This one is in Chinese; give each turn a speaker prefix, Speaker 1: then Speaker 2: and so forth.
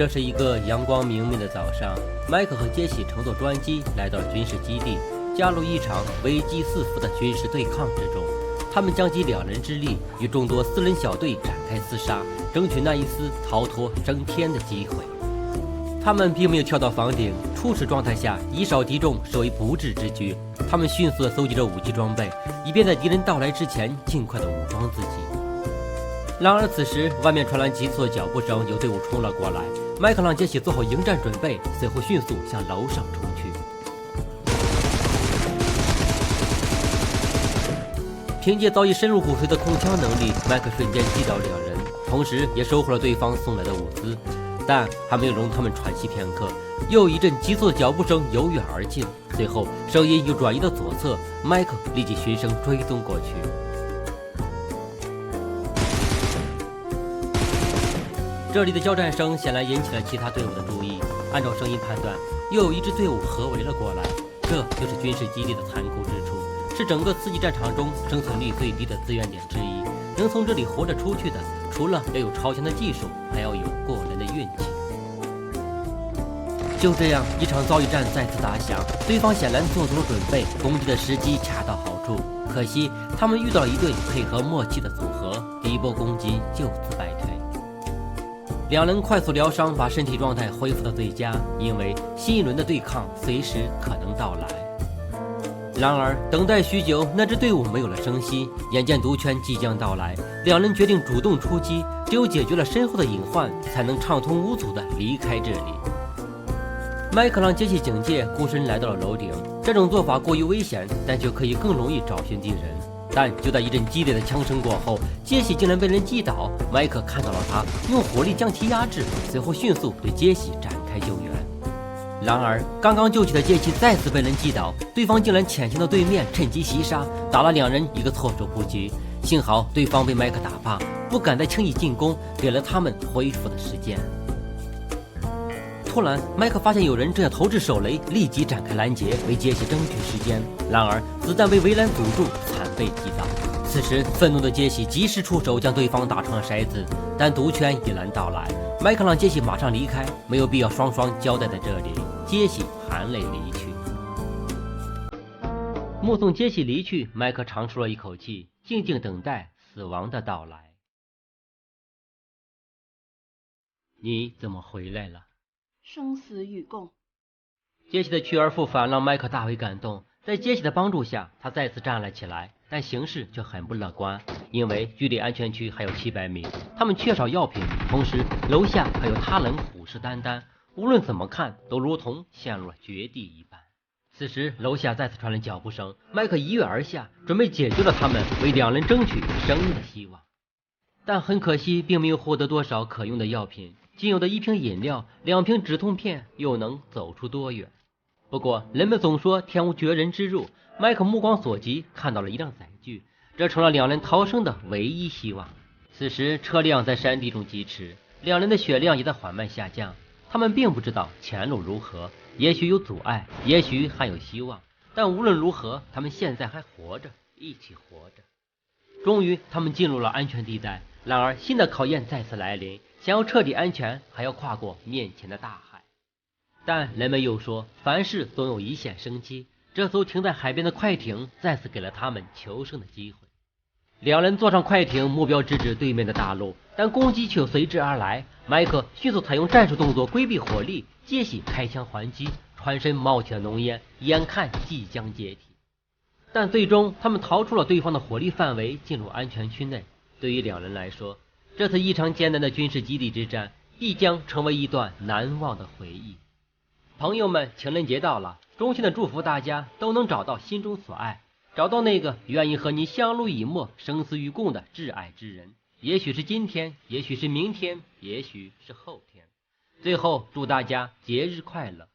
Speaker 1: 这是一个阳光明媚的早上，麦克和杰西乘坐专机来到了军事基地，加入一场危机四伏的军事对抗之中。他们将集2人之力，与众多私人小队展开厮杀，争取那一丝逃脱升天的机会。他们并没有跳到房顶，初始状态下以少击众是为不智之举。他们迅速地搜集着武器装备，以便在敌人到来之前尽快地武装自己。然而此时外面传来急促的脚步声，有队伍冲了过来。麦克让杰西做好迎战准备，随后迅速向楼上冲去。凭借早已深入骨髓的控枪能力，麦克瞬间击倒2人，同时也收获了对方送来的物资。但还没有容他们喘息片刻，又一阵急促的脚步声由远而近，随后声音又转移到左侧，麦克立即循声追踪过去。这里的交战声显然引起了其他队伍的注意，按照声音判断，又有一支队伍合围了过来。这就是军事基地的残酷之处，是整个4级战场中生存率最低的资源点之一。能从这里活着出去的，除了要有超强的技术，还要有过人的运气。就这样，一场遭遇战再次打响，对方显然做足了准备，攻击的时机恰到好处。可惜他们遇到了一对配合默契的组合，第一波攻击就此败退。2人快速疗伤，把身体状态恢复到最佳，因为新一轮的对抗随时可能到来。然而等待许久，那支队伍没有了声息。眼见毒圈即将到来，2人决定主动出击，只有解决了身后的隐患，才能畅通无阻地离开这里。麦克让杰西警戒，孤身来到了楼顶。这种做法过于危险，但却可以更容易找寻敌人。但就在一阵激烈的枪声过后，杰西竟然被人击倒。麦克看到了他，用火力将其压制，随后迅速对杰西展开救援。然而刚刚救起的杰西再次被人击倒，对方竟然潜行到对面，趁机袭杀，打了2人一个措手不及。幸好对方被麦克打怕，不敢再轻易进攻，给了他们恢复的时间。突然麦克发现有人正要投掷手雷，立即展开拦截，为杰西争取时间。然而子弹被围栏阻住，惨被击倒。此时愤怒的杰西及时出手，将对方打成了筛子，但毒圈已然到来。麦克让杰西马上离开，没有必要双双交代在这里。杰西含泪离去。目送杰西离去，麦克长出了一口气，静静等待死亡的到来。你怎么回来了？
Speaker 2: 生死与共。
Speaker 1: 杰西的去而复返让麦克大为感动，在杰西的帮助下，他再次站了起来，但形势却很不乐观，因为距离安全区还有700米，他们缺少药品，同时楼下还有他人虎视眈眈，无论怎么看都如同陷入了绝地一般。此时楼下再次传来脚步声，麦克一跃而下，准备解救了他们，为2人争取生命的希望。但很可惜，并没有获得多少可用的药品，仅有的1瓶饮料、2瓶止痛片，又能走出多远？不过人们总说天无绝人之路，麦克目光所及，看到了一辆载具，这成了2人逃生的唯一希望。此时车辆在山地中疾驰，2人的血量也在缓慢下降。他们并不知道前路如何，也许有阻碍，也许还有希望，但无论如何，他们现在还活着，一起活着。终于他们进入了安全地带，然而新的考验再次来临，想要彻底安全，还要跨过面前的大海。但人们又说，凡事总有一线生机，这艘停在海边的快艇再次给了他们求生的机会。2人坐上快艇，目标直指对面的大陆，但攻击却随之而来。麦克迅速采用战术动作规避火力，杰西开枪还击，船身冒起了浓烟，眼看即将解体。但最终他们逃出了对方的火力范围，进入安全区内。对于2人来说，这次异常艰难的军事基地之战必将成为一段难忘的回忆。朋友们，情人节到了，衷心的祝福大家都能找到心中所爱，找到那个愿意和你相濡以沫、生死与共的挚爱之人。也许是今天，也许是明天，也许是后天。最后祝大家节日快乐。